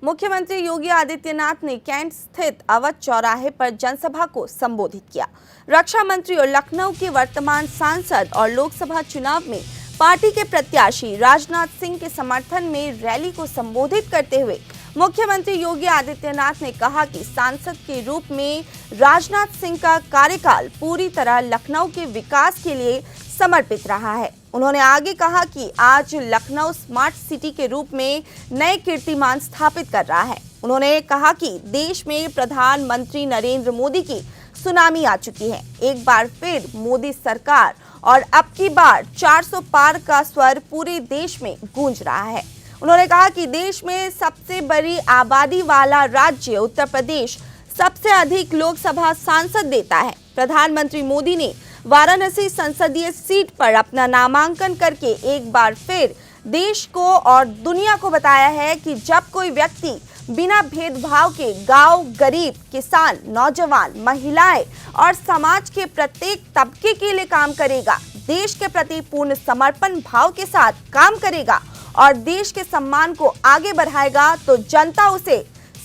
मुख्यमंत्री योगी आदित्यनाथ ने कैंट स्थित अवध चौराहे पर जनसभा को संबोधित किया। रक्षा मंत्री और लखनऊ के वर्तमान सांसद और लोकसभा चुनाव में पार्टी के प्रत्याशी राजनाथ सिंह के समर्थन में रैली को संबोधित करते हुए मुख्यमंत्री योगी आदित्यनाथ ने कहा कि सांसद के रूप में राजनाथ सिंह का कार्यकाल पूरी तरह लखनऊ के विकास के लिए समर्पित रहा है। उन्होंने आगे कहा कि आज लखनऊ स्मार्ट सिटी के रूप में नए कीर्तिमान स्थापित कर रहा है। उन्होंने कहा कि देश में प्रधानमंत्री नरेंद्र मोदी की सुनामी आ चुकी है। एक बार फिर मोदी सरकार और अब की बार 400 पार का स्वर पूरे देश में गूंज रहा है। उन्होंने कहा कि देश में सबसे बड़ी आबादी वाला राज्य उत्तर प्रदेश सबसे अधिक लोकसभा सांसद देता है। प्रधानमंत्री मोदी ने वाराणसी संसदीय सीट पर अपना नामांकन करके एक बार फिर देश को और दुनिया को बताया है कि जब कोई व्यक्ति बिना भेदभाव के गांव, गरीब, किसान, नौजवान, महिलाएं और समाज के प्रत्येक तबके के लिए काम करेगा, देश के प्रति पूर्ण समर्पण भाव के साथ काम करेगा और देश के सम्मान को आगे बढ़ाएगा तो जनता उसे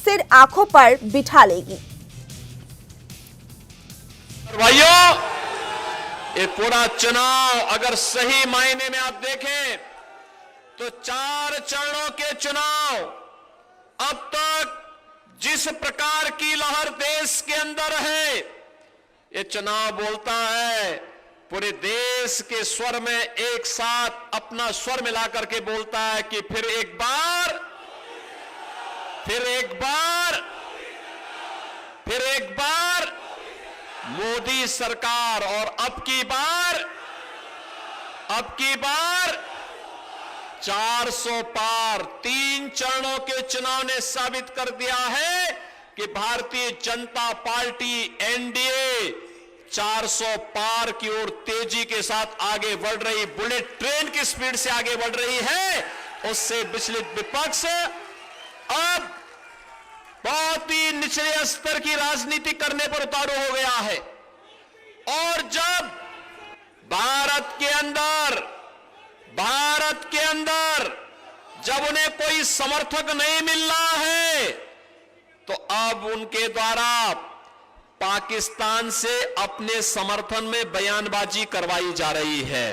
सिर आंखों पर बिठा लेगी। भाइयों, ये पूरा चुनाव अगर सही मायने में आप देखें तो 4 चरणों के चुनाव अब तक जिस प्रकार की लहर देश के अंदर है, ये चुनाव बोलता है पूरे देश के स्वर में एक साथ अपना स्वर मिला करके बोलता है कि फिर एक बार मोदी सरकार। और अब की बार 400 पार। 3 चरणों के चुनाव ने साबित कर दिया है कि भारतीय जनता पार्टी एनडीए 400 पार की ओर तेजी के साथ आगे बढ़ रही, बुलेट ट्रेन की स्पीड से आगे बढ़ रही है। उससे विचलित विपक्ष अब बहुत ही निचले स्तर की राजनीति करने पर उतारू हो गया है। और जब भारत के अंदर जब उन्हें कोई समर्थक नहीं मिल रहा है तो अब उनके द्वारा पाकिस्तान से अपने समर्थन में बयानबाजी करवाई जा रही है।